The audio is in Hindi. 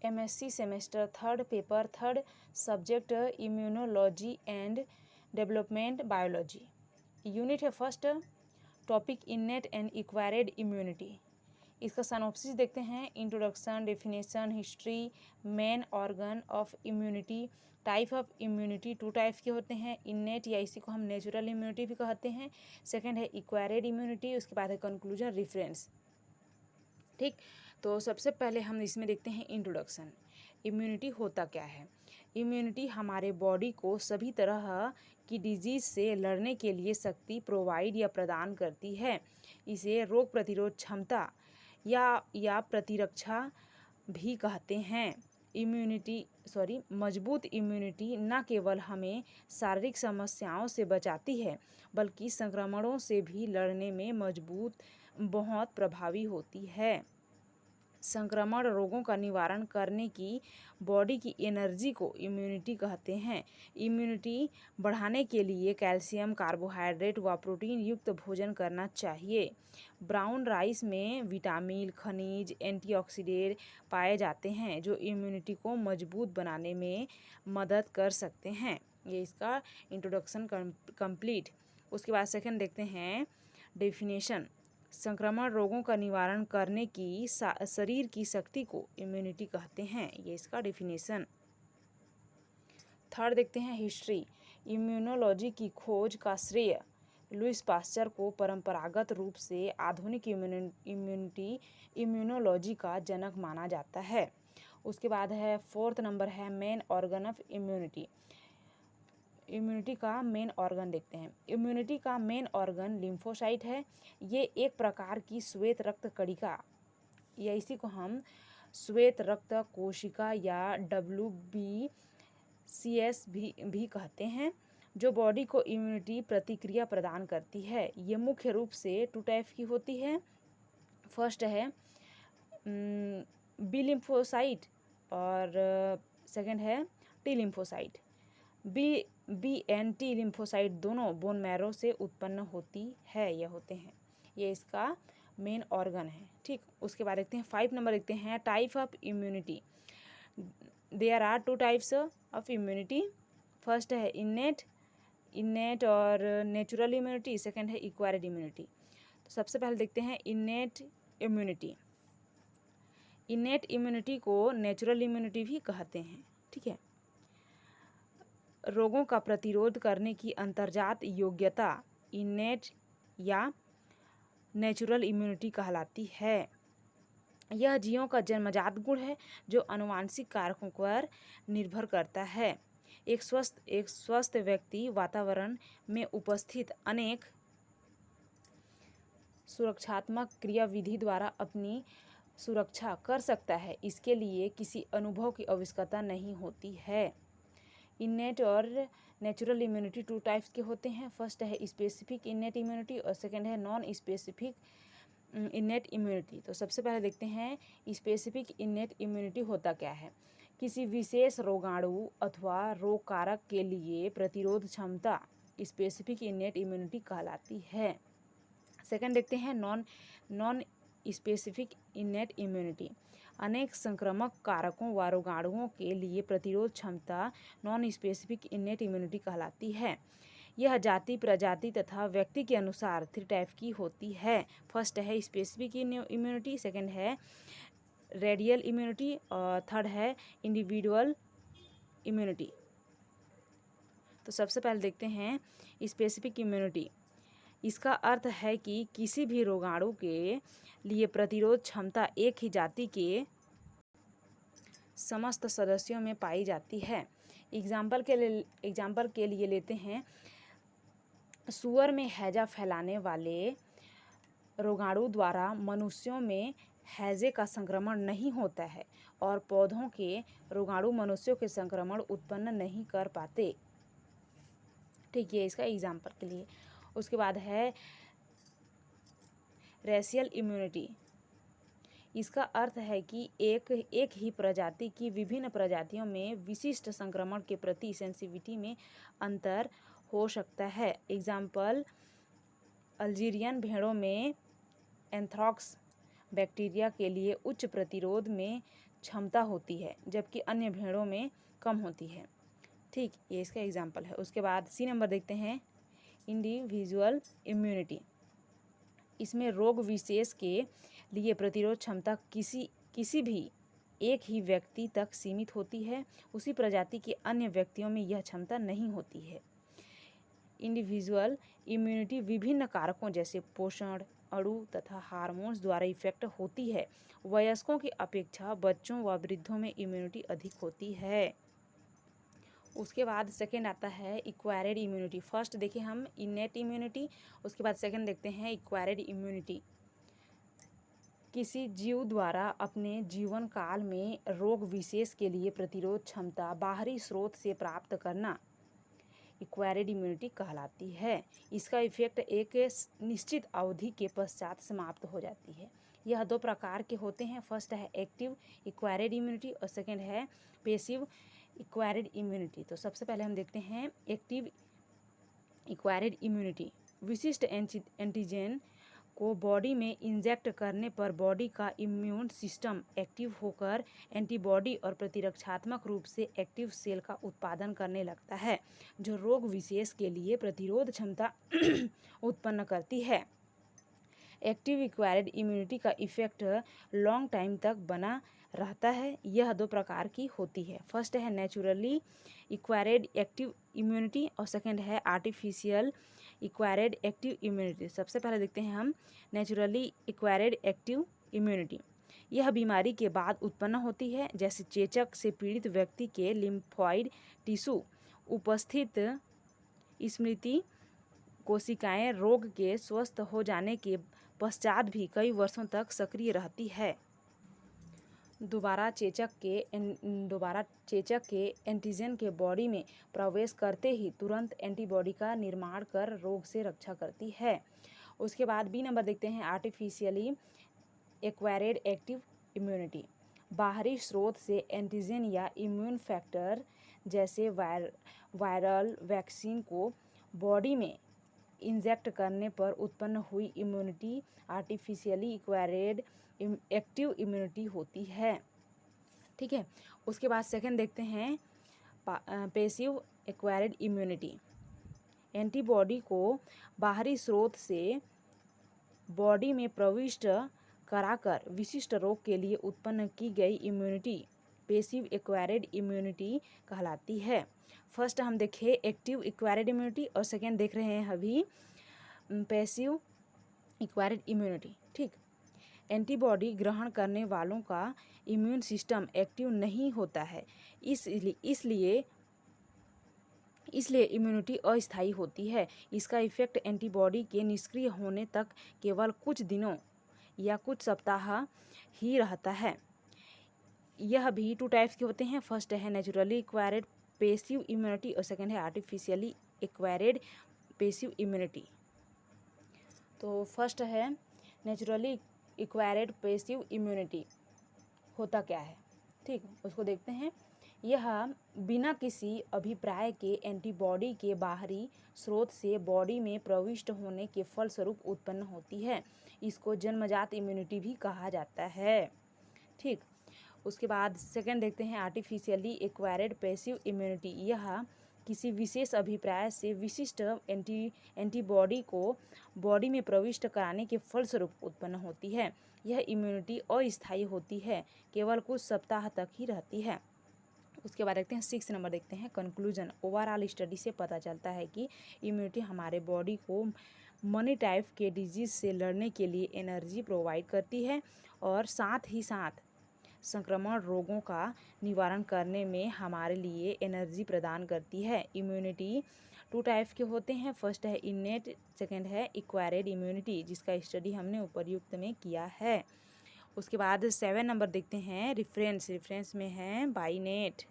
MSc semester 3rd paper 3rd subject immunology and development biology. Unit है first topic innate and acquired immunity. इसका सिनॉप्सिस देखते हैं। Introduction, definition, history, main organ of immunity, type of immunity. 2 types के होते हैं, इनेट या इसी को हम नेचुरल इम्यूनिटी भी कहते हैं। सेकंड है एक्वायर्ड इम्यूनिटी, उसके बाद है कंक्लूजन रेफरेंस। ठीक, तो सबसे पहले हम इसमें देखते हैं इंट्रोडक्शन। इम्यूनिटी होता क्या है? इम्यूनिटी हमारे बॉडी को सभी तरह की डिजीज से लड़ने के लिए शक्ति प्रोवाइड या प्रदान करती है। इसे रोग प्रतिरोध क्षमता या प्रतिरक्षा भी कहते हैं। मजबूत इम्यूनिटी न केवल हमें शारीरिक समस्याओं से बचाती है बल्कि संक्रमणों से भी लड़ने में बहुत प्रभावी होती है। संक्रमण रोगों का निवारण करने की बॉडी की एनर्जी को इम्यूनिटी कहते हैं। इम्यूनिटी बढ़ाने के लिए कैल्शियम, कार्बोहाइड्रेट व प्रोटीन युक्त भोजन करना चाहिए। ब्राउन राइस में विटामिन, खनिज, एंटीऑक्सीडेंट पाए जाते हैं जो इम्यूनिटी को मजबूत बनाने में मदद कर सकते हैं। ये इसका इंट्रोडक्शन कंप्लीट। उसके बाद सेकंड देखते हैं डेफिनेशन। संक्रमण रोगों का निवारण करने की शरीर की शक्ति को इम्यूनिटी कहते हैं। ये इसका डेफिनेशन। थर्ड देखते हैं हिस्ट्री। इम्यूनोलॉजी की खोज का श्रेय लुईस पास्चर को परंपरागत रूप से आधुनिक इम्यूनोलॉजी का जनक माना जाता है। उसके बाद है 4th नंबर है main organ of immunity. Immunity का मेन ऑर्गन देखते हैं। इम्यूनिटी का मेन ऑर्गन लिम्फोसाइट है। ये एक प्रकार की श्वेत रक्त कणिका या इसी को हम श्वेत रक्त कोशिका या WBCS भी कहते हैं जो बॉडी को इम्यूनिटी प्रतिक्रिया प्रदान करती है। ये मुख्य रूप से 2 टाइप की होती है। फर्स्ट है बी लिम्फोसाइट और सेकंड है T lymphocyte. B and T lymphocyte दोनों बोन मैरो से उत्पन्न होती है या होते हैं। ये इसका मेन ऑर्गन है। ठीक, उसके बाद देखते हैं 5 नंबर देखते हैं type of immunity. There are 2 types of immunity. First है इनेट और नेचुरल इम्यूनिटी, सेकंड है एक्वायर्ड इम्यूनिटी। तो सबसे पहले देखते हैं इनेट इम्यूनिटी। इनेट इम्यूनिटी को नेचुरल इम्यूनिटी भी कहते हैं। ठीक है, रोगों का प्रतिरोध करने की अंतर्जात योग्यता इनेट या नेचुरल इम्यूनिटी कहलाती है। यह जीवों का जन्मजात गुण है जो आनुवंशिक कारकों पर निर्भर करता है। एक स्वस्थ व्यक्ति वातावरण में उपस्थित अनेक सुरक्षात्मक क्रियाविधि द्वारा अपनी सुरक्षा कर सकता है। इसके लिए किसी अनुभव की आवश्यकता नहीं होती है। इनेट और नेचुरल इम्यूनिटी 2 टाइप्स के होते हैं। फर्स्ट है स्पेसिफिक इनेट इम्यूनिटी और सेकंड है नॉन स्पेसिफिक इनेट इम्यूनिटी। तो सबसे पहले देखते हैं स्पेसिफिक इनेट इम्यूनिटी होता क्या है। किसी विशेष रोगाणु अथवा रोग कारक के लिए प्रतिरोध क्षमता स्पेसिफिक इनेट इम्यूनिटी कहलाती है। सेकंड देखते हैं नॉन स्पेसिफिक इनेट इम्यूनिटी। अनेक संक्रामक कारकों व रोगाणुओं के लिए प्रतिरोध क्षमता नॉन स्पेसिफिक इनेट इम्यूनिटी कहलाती है। यह जाति, प्रजाति तथा व्यक्ति के अनुसार 3 टाइप की होती है। फर्स्ट है स्पेसिफिक इम्यूनिटी, सेकंड है रेडियल इम्यूनिटी और थर्ड है इंडिविजुअल इम्यूनिटी। तो सबसे पहले देखते हैं स्पेसिफिक इम्यूनिटी। इसका अर्थ है कि किसी भी रोगाणु के लिए प्रतिरोध क्षमता एक ही जाति के समस्त सदस्यों में पाई जाती है। एग्जाम्पल के लिए लेते हैं सुअर में हैजा फैलाने वाले रोगाणु द्वारा मनुष्यों में हैजे का संक्रमण नहीं होता है और पौधों के रोगाणु मनुष्यों के संक्रमण उत्पन्न नहीं कर पाते। ठीक है, इसका एग्जाम्पल के लिए। उसके बाद है रेशियल इम्यूनिटी। इसका अर्थ है कि एक ही प्रजाति की विभिन्न प्रजातियों में विशिष्ट संक्रमण के प्रति सेंसिटिविटी में अंतर हो सकता है। एग्जाम्पल अल्जीरियन भेड़ों में एंथ्रैक्स बैक्टीरिया के लिए उच्च प्रतिरोध में क्षमता होती है, जबकि अन्य भेड़ों में कम होती है। ठीक, ये इसका एग्जाम्पल है। उसके बाद सी नंबर देखते हैं, इंडिविजुअल इम्यूनिटी। इसमें रोग विशेष के लिए प्रतिरोध क्षमता किसी भी एक ही व्यक्ति तक सीमित होती है। उसी प्रजाति के अन्य व्यक्तियों में यह क्षमता नहीं होती है। इंडिविजुअल इम्यूनिटी विभिन्न कारकों जैसे पोषण, अणु तथा हार्मोन्स द्वारा इफेक्ट होती है। वयस्कों की अपेक्षा बच्चों व वृद्धों में इम्यूनिटी अधिक होती है। उसके बाद सेकेंड आता है एक्वायर्ड इम्यूनिटी। फर्स्ट देखिए हम इनेट इम्यूनिटी, उसके बाद सेकेंड देखते हैं एक्वायर्ड इम्यूनिटी। किसी जीव द्वारा अपने जीवन काल में रोग विशेष के लिए प्रतिरोध क्षमता बाहरी स्रोत से प्राप्त करना एक्वायर्ड इम्यूनिटी कहलाती है। इसका इफेक्ट एक निश्चित अवधि के पश्चात समाप्त हो जाती है। यह दो प्रकार के होते हैं। फर्स्ट है एक्टिव एक्वायर्ड इम्यूनिटी और सेकेंड है पैसिव एक्वायर्ड इम्यूनिटी। तो सबसे पहले हम देखते हैं एक्टिव एक्वायर्ड इम्यूनिटी। विशिष्ट एंटीजन को बॉडी में इंजेक्ट करने पर बॉडी का इम्यून सिस्टम एक्टिव होकर एंटीबॉडी और प्रतिरक्षात्मक रूप से एक्टिव सेल का उत्पादन करने लगता है, जो रोग विशेष के लिए प्रतिरोध क्षमता उत्पन्न करती है। एक्टिव एक्वायर्ड इम्यूनिटी का इफेक्ट लॉन्ग टाइम तक बना रहता है। यह दो प्रकार की होती है। फर्स्ट है नेचुरली एक्वायर्ड एक्टिव इम्यूनिटी और सेकेंड है आर्टिफिशियल एक्वायर्ड एक्टिव इम्यूनिटी। सबसे पहले देखते हैं हम नेचुरली एक्वायर्ड एक्टिव इम्यूनिटी। यह बीमारी के बाद उत्पन्न होती है, जैसे चेचक से पीड़ित व्यक्ति के लिम्फॉइड टिश्यू उपस्थित स्मृति कोशिकाएं रोग के स्वस्थ हो जाने के पश्चात भी कई वर्षों तक सक्रिय रहती है। दोबारा चेचक के एंटीजन के बॉडी में प्रवेश करते ही तुरंत एंटीबॉडी का निर्माण कर रोग से रक्षा करती है। उसके बाद बी नंबर देखते हैं आर्टिफिशियली एक्वायर्ड एक्टिव इम्यूनिटी। बाहरी स्रोत से एंटीजन या इम्यून फैक्टर जैसे वायरल वैक्सीन को बॉडी में इंजेक्ट करने पर उत्पन्न हुई immunity artificially acquired active immunity होती है। ठीक है। उसके बाद सेकंड देखते हैं पैसिव एक्वायर्ड इम्यूनिटी। एंटीबॉडी को बाहरी स्रोत से बॉडी में प्रविष्ट कराकर विशिष्ट रोग के लिए उत्पन्न की गई इम्यूनिटी पैसिव एक्वायर्ड इम्यूनिटी कहलाती है। फर्स्ट हम देखें एक्टिव एक्वायर्ड इम्यूनिटी और सेकेंड देख रहे हैं अभी पैसिव एक्वायर्ड इम्यूनिटी। ठीक, एंटीबॉडी ग्रहण करने वालों का इम्यून सिस्टम एक्टिव नहीं होता है, इसलिए इम्यूनिटी अस्थायी होती है। इसका इफेक्ट एंटीबॉडी के निष्क्रिय होने तक केवल कुछ दिनों या कुछ सप्ताह ही रहता है। यह भी टू टाइप्स के होते हैं। फर्स्ट है नेचुरली एक्वायर्ड पैसिव इम्यूनिटी और सेकेंड है आर्टिफिशियली एक्वायर्ड पैसिव इम्यूनिटी। तो फर्स्ट है नेचुरली एक्वायर्ड पैसिव इम्यूनिटी होता क्या है, ठीक, उसको देखते हैं। यह बिना किसी अभिप्राय के एंटीबॉडी के बाहरी स्रोत से बॉडी में प्रविष्ट होने के फलस्वरूप उत्पन्न होती है। इसको जन्मजात इम्यूनिटी भी कहा जाता है। ठीक, उसके बाद सेकंड देखते हैं आर्टिफिशियली एक्वायर्ड पैसिव इम्यूनिटी। यह किसी विशेष अभिप्राय से विशिष्ट एंटीबॉडी को बॉडी में प्रविष्ट कराने के फलस्वरूप उत्पन्न होती है। यह इम्यूनिटी अस्थायी होती है, केवल कुछ सप्ताह तक ही रहती है। उसके बाद देखते हैं 6 नंबर देखते हैं कंक्लूजन। ओवरऑल स्टडी से पता चलता है कि इम्यूनिटी हमारे बॉडी को मनी टाइप के डिजीज से लड़ने के लिए एनर्जी प्रोवाइड करती है और साथ ही साथ संक्रमण रोगों का निवारण करने में हमारे लिए एनर्जी प्रदान करती है। इम्यूनिटी टू टाइप के होते हैं। फर्स्ट है इनेट, सेकेंड है एक्वायर्ड इम्यूनिटी, जिसका स्टडी हमने उपर्युक्त में किया है। उसके बाद 7 नंबर देखते हैं रेफरेंस में है बाइनेट।